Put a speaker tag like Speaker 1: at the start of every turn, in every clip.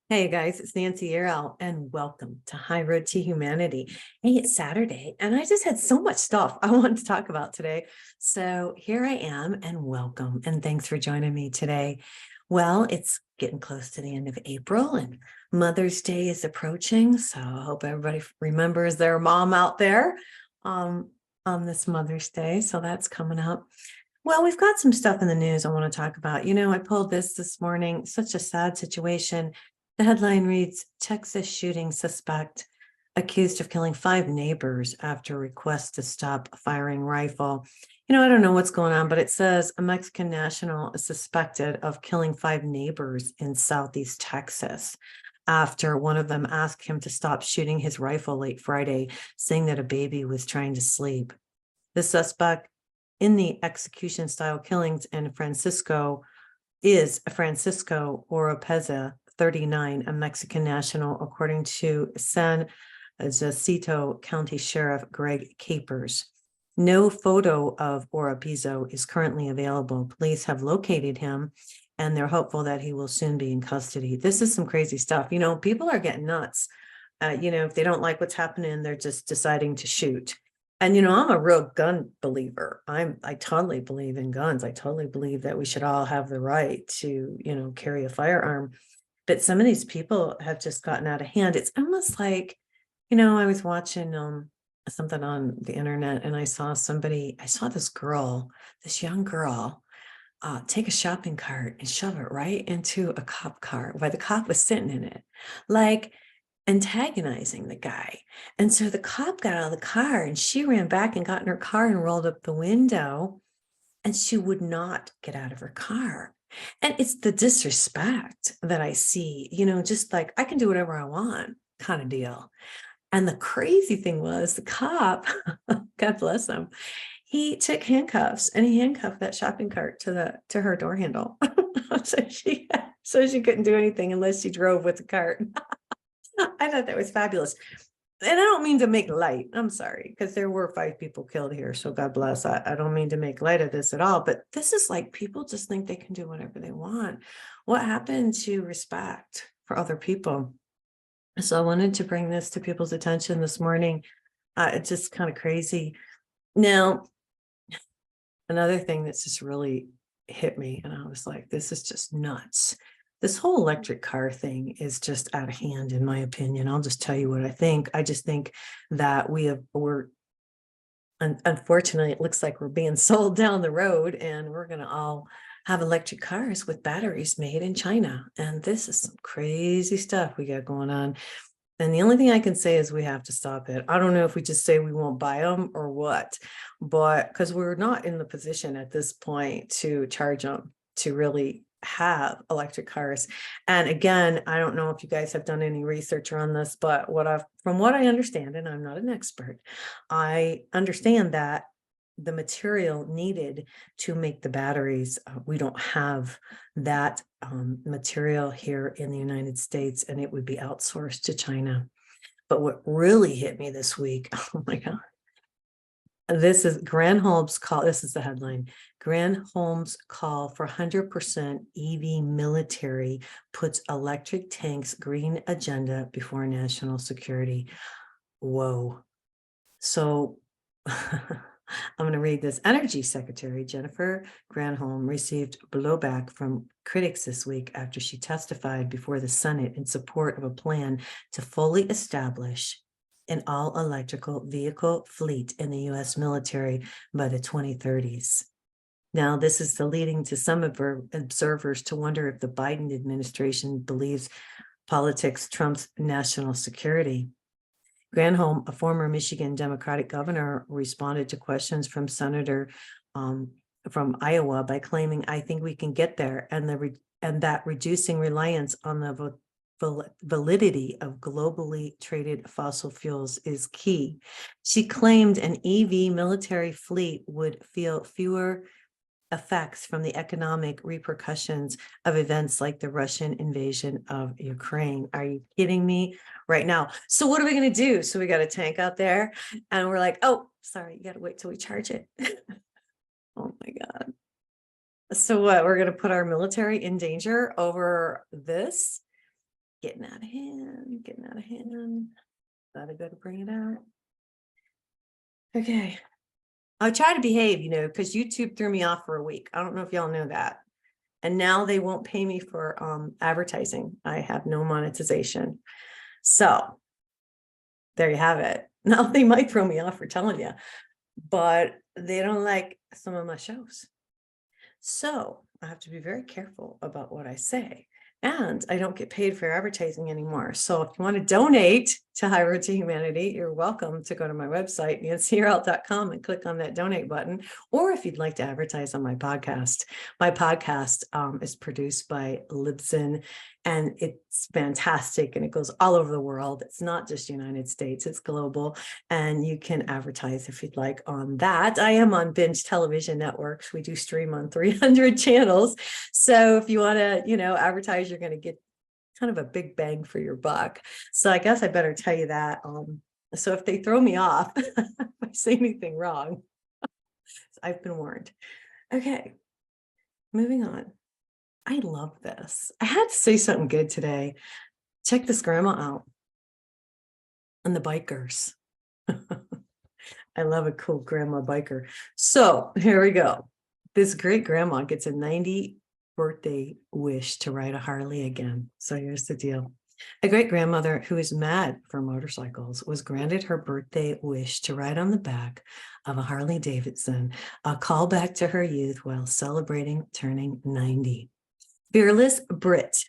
Speaker 1: Hey guys, it's Nancy Yearell, and welcome to High Road to Humanity. Hey, it's Saturday, and I just had so much stuff I wanted to talk about today. So here I am, and welcome, and thanks for joining me today. Well, it's getting close to the end of April, and Mother's Day is approaching. So I hope everybody remembers their mom out there um, on this Mother's Day. So that's coming up. Well, we've got some stuff in the news I want to talk about. I pulled this morning, such a sad situation. The headline reads Texas shooting suspect accused of killing 5 neighbors after request to stop firing rifle. I don't know what's going on, but it says a Mexican national is suspected of killing 5 neighbors in Southeast Texas after one of them asked him to stop shooting his rifle late Friday, saying that a baby was trying to sleep. The suspect in the execution style killings in Francisco is Francisco Oropeza, 39, a Mexican national, according to San Jacinto County Sheriff Greg Capers. No photo of Oropeza is currently available. Police have located him and they're hopeful that he will soon be in custody. This is some crazy stuff. People are getting nuts. If they don't like what's happening, they're just deciding to shoot. And I'm a real gun believer. I totally believe in guns. I totally believe that we should all have the right to, carry a firearm. But some of these people have just gotten out of hand. It's almost like, I was watching something on the internet and I saw this girl, this young girl, take a shopping cart and shove it right into a cop car while the cop was sitting in it. Like, antagonizing the guy. And so the cop got out of the car and she ran back and got in her car and rolled up the window, and she would not get out of her car. And it's the disrespect that I see, just like I can do whatever I want kind of deal. And the crazy thing was the cop, God bless him, he took handcuffs and he handcuffed that shopping cart to her door handle. so she couldn't do anything unless she drove with the cart. I thought that was fabulous. And I don't mean to make light. I'm sorry, because there were 5 people killed here. So God bless. I don't mean to make light of this at all. But this is like people just think they can do whatever they want. What happened to respect for other people? So I wanted to bring this to people's attention this morning. It's just kind of crazy. Now, another thing that's just really hit me, and I was like, this is just nuts. This whole electric car thing is just out of hand, in my opinion. I'll just tell you what I think. I just think that unfortunately, it looks like we're being sold down the road and we're going to all have electric cars with batteries made in China. And this is some crazy stuff we got going on. And the only thing I can say is we have to stop it. I don't know if we just say we won't buy them or what, but because we're not in the position at this point to charge them to really have electric cars. And again, I don't know if you guys have done any research on this, but from what I understand, and I'm not an expert, I understand that the material needed to make the batteries, we don't have that material here in the United States, and it would be outsourced to China. But what really hit me this week, oh my God, this is Granholm's call. This is the headline. Granholm's call for 100% EV military puts electric tanks green agenda before national security. Whoa. So I'm going to read this. Energy Secretary Jennifer Granholm received blowback from critics this week after she testified before the Senate in support of a plan to fully establish an all-electrical vehicle fleet in the U.S. military by the 2030s. Now, this is leading to some of our observers to wonder if the Biden administration believes politics trumps national security. Granholm, a former Michigan Democratic governor, responded to questions from Senator from Iowa by claiming, "I think we can get there," and that reducing reliance on the validity of globally traded fossil fuels is key. She claimed an EV military fleet would feel fewer effects from the economic repercussions of events like the Russian invasion of Ukraine. Are you kidding me right now? So what are we going to do? So we got a tank out there and we're like, oh, sorry, you got to wait till we charge it. Oh my God. So what? We're going to put our military in danger over this? Getting out of hand, getting out of hand. Gotta go to bring it out. Okay. I try to behave, because YouTube threw me off for a week. I don't know if y'all know that. And now they won't pay me for advertising. I have no monetization. So there you have it. Now they might throw me off for telling you, but they don't like some of my shows. So I have to be very careful about what I say. And I don't get paid for advertising anymore. So if you want to donate to High Road to Humanity, you're welcome to go to my website, nancyheralt.com, and click on that donate button. Or if you'd like to advertise on my podcast is produced by Libsyn, and it's fantastic. And it goes all over the world. It's not just United States, it's global. And you can advertise if you'd like on that. I am on Binge Television Networks. We do stream on 300 channels. So if you want to, advertise, you're going to get kind of a big bang for your buck. So I guess I better tell you that. So if they throw me off, if I say anything wrong, I've been warned. Okay, moving on. I love this. I had to say something good today. Check this grandma out. And the bikers. I love a cool grandma biker. So here we go. This great grandma gets a 90 birthday wish to ride a Harley again. So here's the deal. A great grandmother who is mad for motorcycles was granted her birthday wish to ride on the back of a Harley Davidson, a callback to her youth while celebrating turning 90. Fearless Brit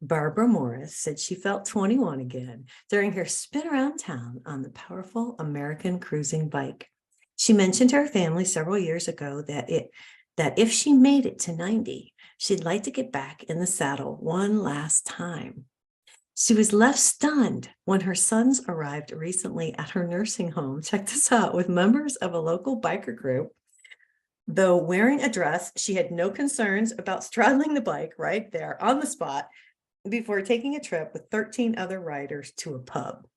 Speaker 1: Barbara Morris said she felt 21 again during her spin around town on the powerful American cruising bike. She mentioned to her family several years ago that if she made it to 90, she'd like to get back in the saddle one last time. She was left stunned when her sons arrived recently at her nursing home. Check this out, with members of a local biker group. Though wearing a dress, she had no concerns about straddling the bike right there on the spot before taking a trip with 13 other riders to a pub.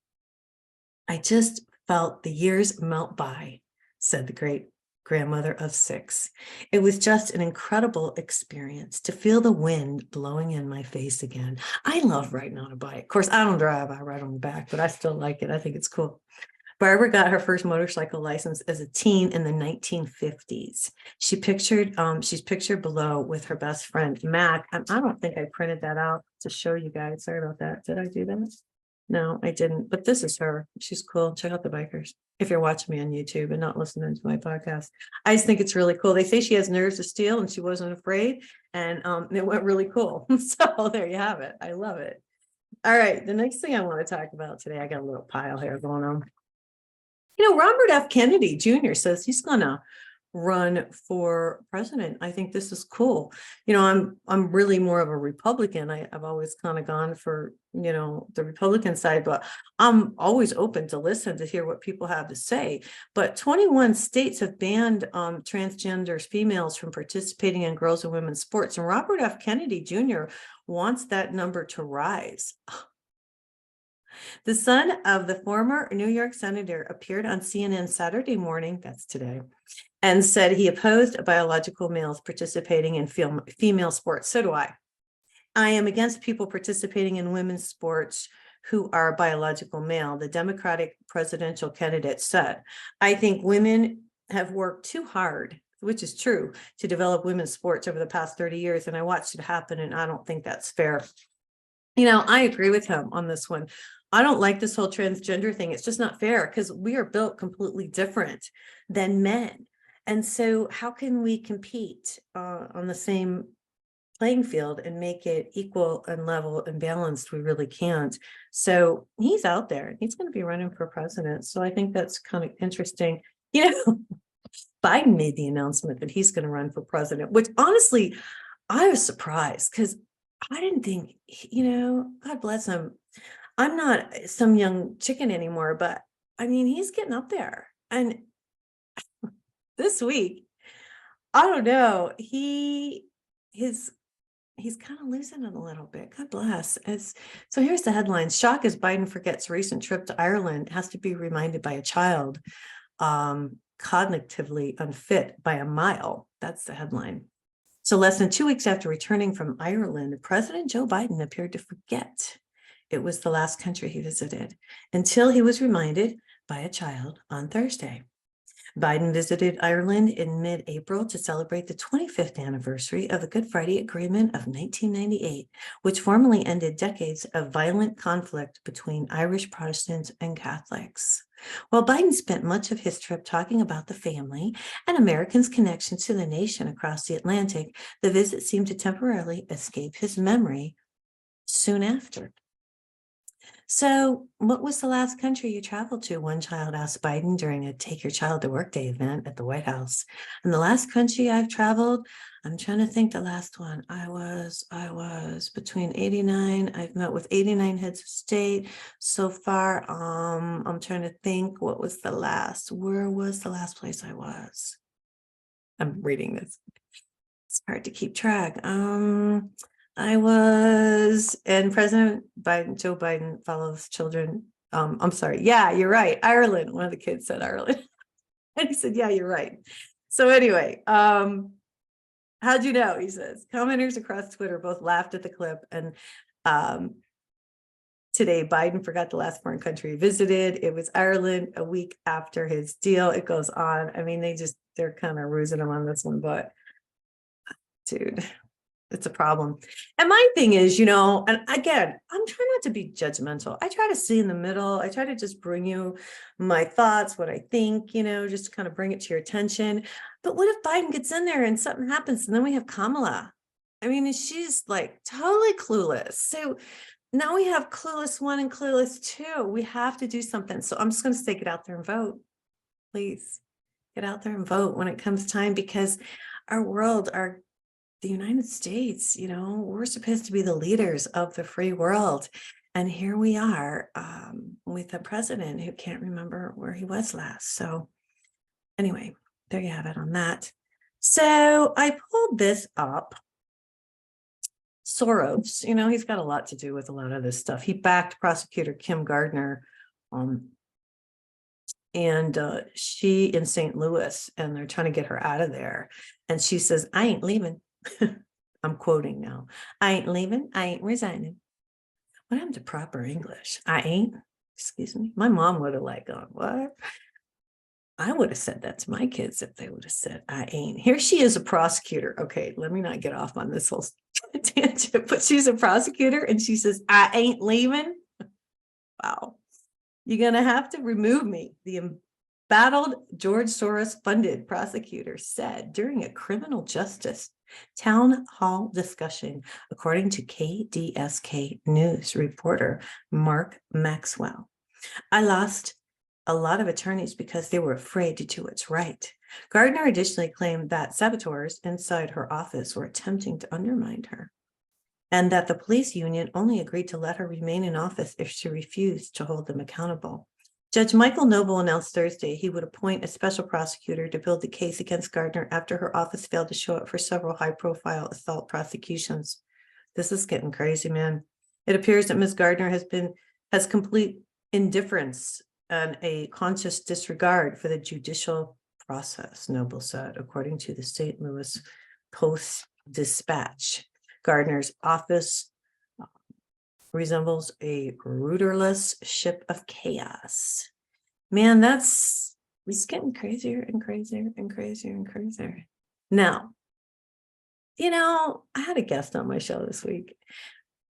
Speaker 1: I just felt the years melt by, said the great grandmother of 6. It was just an incredible experience to feel the wind blowing in my face again. I love riding on a bike. Of course, I don't drive, I ride on the back, but I still like it. I think it's cool. Barbara got her first motorcycle license as a teen in the 1950s. She's pictured below with her best friend, Mac. I don't think I printed that out to show you guys. Sorry about that. Did I do that? No, I didn't. But this is her. She's cool. Check out the bikers if you're watching me on YouTube and not listening to my podcast. I just think it's really cool. They say she has nerves of steel and she wasn't afraid. And it went really cool. So there you have it. I love it. All right. The next thing I want to talk about today, I got a little pile here going on. Robert F. Kennedy Jr. says he's going to run for president. I think this is cool. I'm really more of a Republican. I've always kind of gone for, the Republican side, but I'm always open to listen to hear what people have to say. But 21 states have banned transgender females from participating in girls and women's sports. And Robert F. Kennedy Jr. wants that number to rise. The son of the former New York senator appeared on CNN Saturday morning, that's today, and said he opposed biological males participating in female sports. So do I. I am against people participating in women's sports who are biological male, the Democratic presidential candidate said. I think women have worked too hard, which is true, to develop women's sports over the past 30 years, and I watched it happen, and I don't think that's fair. I agree with him on this one. I don't like this whole transgender thing. It's just not fair because we are built completely different than men. And so how can we compete on the same playing field and make it equal and level and balanced? We really can't. So he's out there. He's going to be running for president. So I think that's kind of interesting. Biden made the announcement that he's going to run for president, which honestly, I was surprised because I didn't think, God bless him. I'm not some young chicken anymore, but he's getting up there. And this week, I don't know, he's kind of losing it a little bit. God bless. So here's the headline. Shock as Biden forgets recent trip to Ireland, has to be reminded by a child, cognitively unfit by a mile. That's the headline. So less than 2 weeks after returning from Ireland, President Joe Biden appeared to forget it was the last country he visited until he was reminded by a child on Thursday. Biden visited Ireland in mid-April to celebrate the 25th anniversary of the Good Friday Agreement of 1998, which formally ended decades of violent conflict between Irish Protestants and Catholics. While Biden spent much of his trip talking about the family and Americans' connection to the nation across the Atlantic, the visit seemed to temporarily escape his memory soon after. So, what was the last country you traveled to? One child asked Biden during a Take Your Child to Work Day event at the White House. And the last country I've traveled, I'm trying to think the last one. I was between 89. I've met with 89 heads of state so far. I'm trying to think what was the last. Where was the last place I was? I'm reading this. It's hard to keep track. I was, and President Biden, Joe Biden follows children. I'm sorry. Yeah, you're right. Ireland. One of the kids said Ireland. And he said, yeah, you're right. So anyway, how'd you know? He says, commenters across Twitter both laughed at the clip. And today, Biden forgot the last foreign country he visited. It was Ireland a week after his deal. It goes on. I mean, they're kind of rusing him on this one, but dude. It's a problem. And my thing is, and again, I'm trying not to be judgmental. I try to see in the middle. I try to just bring you my thoughts, what I think, just to kind of bring it to your attention. But what if Biden gets in there and something happens and then we have Kamala? I mean, she's like totally clueless. So now we have clueless 1 and clueless 2. We have to do something. So I'm just going to say, get out there and vote. Please get out there and vote when it comes time, because our world, the United States, we're supposed to be the leaders of the free world. And here we are with a president who can't remember where he was last. So anyway, there you have it on that. So I pulled this up. Soros, he's got a lot to do with a lot of this stuff. He backed prosecutor Kim Gardner and she in St. Louis, and they're trying to get her out of there. And she says, I ain't leaving. I'm quoting now. I ain't leaving. I ain't resigning. What happened to proper English? I ain't. Excuse me. My mom would have gone, what? I would have said that to my kids if they would have said, I ain't. Here she is, a prosecutor. Okay, let me not get off on this whole tangent, but she's a prosecutor and she says, I ain't leaving. Wow. You're going to have to remove me. The embattled George Soros funded prosecutor said during a criminal justice town hall discussion, according to KDSK News reporter Mark Maxwell. I lost a lot of attorneys because they were afraid to do what's right. Gardner additionally claimed that saboteurs inside her office were attempting to undermine her, and that the police union only agreed to let her remain in office if she refused to hold them accountable. Judge Michael Noble announced Thursday he would appoint a special prosecutor to build the case against Gardner after her office failed to show up for several high-profile assault prosecutions. This is getting crazy, man. It appears that Ms. Gardner has complete indifference and a conscious disregard for the judicial process, Noble said, according to the St. Louis Post-Dispatch. Gardner's office resembles a rudderless ship of chaos. Man, it's getting crazier and crazier and crazier and crazier. Now, I had a guest on my show this week,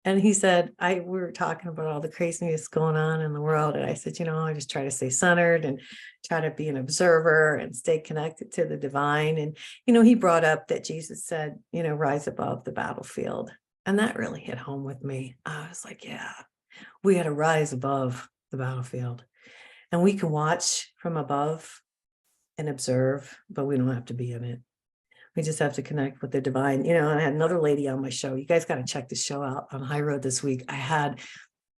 Speaker 1: and he said, we were talking about all the craziness going on in the world. And I said, I just try to stay centered and try to be an observer and stay connected to the divine. And, he brought up that Jesus said, rise above the battlefield. And that really hit home with me. I was like, yeah, we got to rise above the battlefield. And we can watch from above and observe, but we don't have to be in it. We just have to connect with the divine. I had another lady on my show. You guys got to check this show out on High Road this week. I had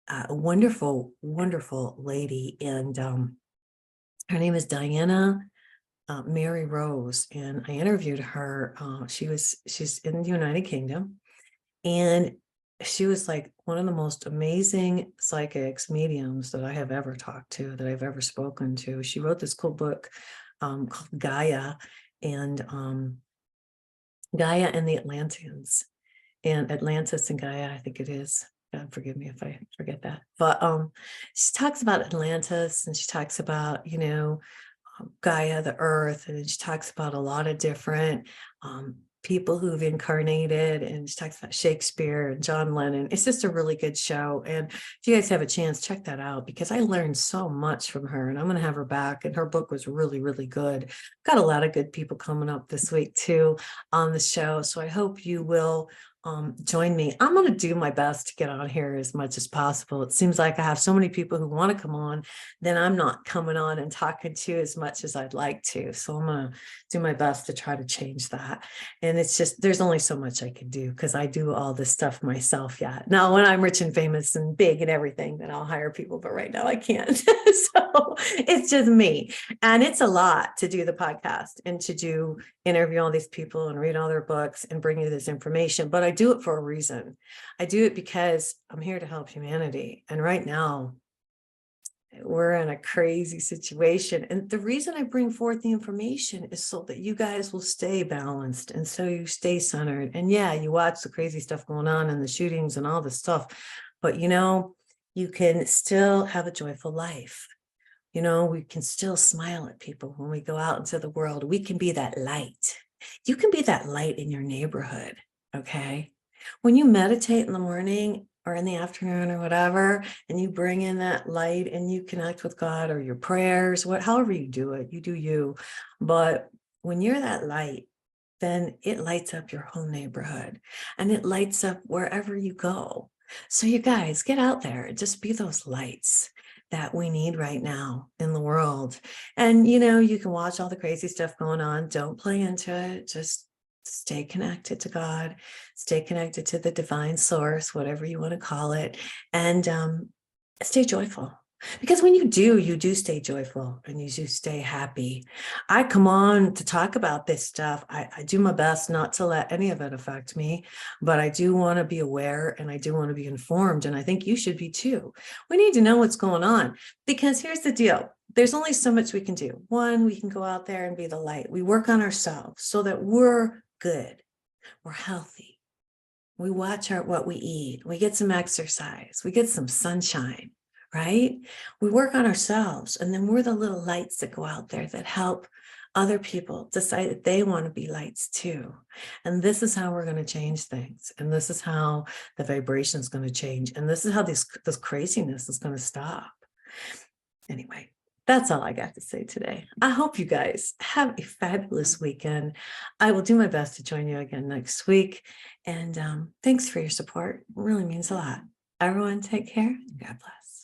Speaker 1: a wonderful, wonderful lady, and her name is Diana Mary Rose. And I interviewed her. She's in the United Kingdom. And she was like one of the most amazing psychics, mediums that I have ever talked to, that I've ever spoken to. She wrote this cool book called Gaia and the Atlanteans, and Atlantis and Gaia, I think it is. God forgive me if I forget that. But she talks about Atlantis, and she talks about, Gaia, the earth, and she talks about a lot of different people who've incarnated, and she talks about Shakespeare and John Lennon. It's just a really good show. And if you guys have a chance, check that out, because I learned so much from her, and I'm going to have her back. And her book was really, really good. Got a lot of good people coming up this week too on the show. So I hope you will join me. I'm going to do my best to get on here as much as possible. It seems like I have so many people who want to come on, then I'm not coming on and talking to as much as I'd like to. So I'm going to do my best to try to change that. And it's just, there's only so much I can do, because I do all this stuff myself yet. Now, when I'm rich and famous and big and everything, then I'll hire people. But right now I can't. So it's just me. And it's a lot to do the podcast and to interview all these people and read all their books and bring you this information. But I do it for a reason. I do it because I'm here to help humanity. And right now, we're in a crazy situation. And the reason I bring forth the information is so that you guys will stay balanced, and so you stay centered. And yeah, you watch the crazy stuff going on and the shootings and all this stuff, but you can still have a joyful life. We can still smile at people when we go out into the world. We can be that light. You can be that light in your neighborhood. Okay. When you meditate in the morning or in the afternoon or whatever, and you bring in that light and you connect with God, or your prayers, however you do it, you do you. But when you're that light, then it lights up your whole neighborhood, and it lights up wherever you go. So you guys get out there and just be those lights that we need right now in the world. And, you can watch all the crazy stuff going on. Don't play into it. Just stay connected to God, stay connected to the divine source, whatever you want to call it, and stay joyful. Because when you do stay joyful, and you do stay happy. I come on to talk about this stuff. I do my best not to let any of it affect me, but I do want to be aware, and I do want to be informed. And I think you should be too. We need to know what's going on, because here's the deal. There's only so much we can do. One, we can go out there and be the light. We work on ourselves so that we're good, we're healthy. We watch what we eat. We get some exercise. We get some sunshine. Right? We work on ourselves, and then we're the little lights that go out there that help other people decide that they want to be lights too. And this is how we're going to change things. And this is how the vibration is going to change. And this is how this craziness is going to stop. Anyway, that's all I got to say today. I hope you guys have a fabulous weekend. I will do my best to join you again next week. And thanks for your support. It really means a lot. Everyone, take care. God bless.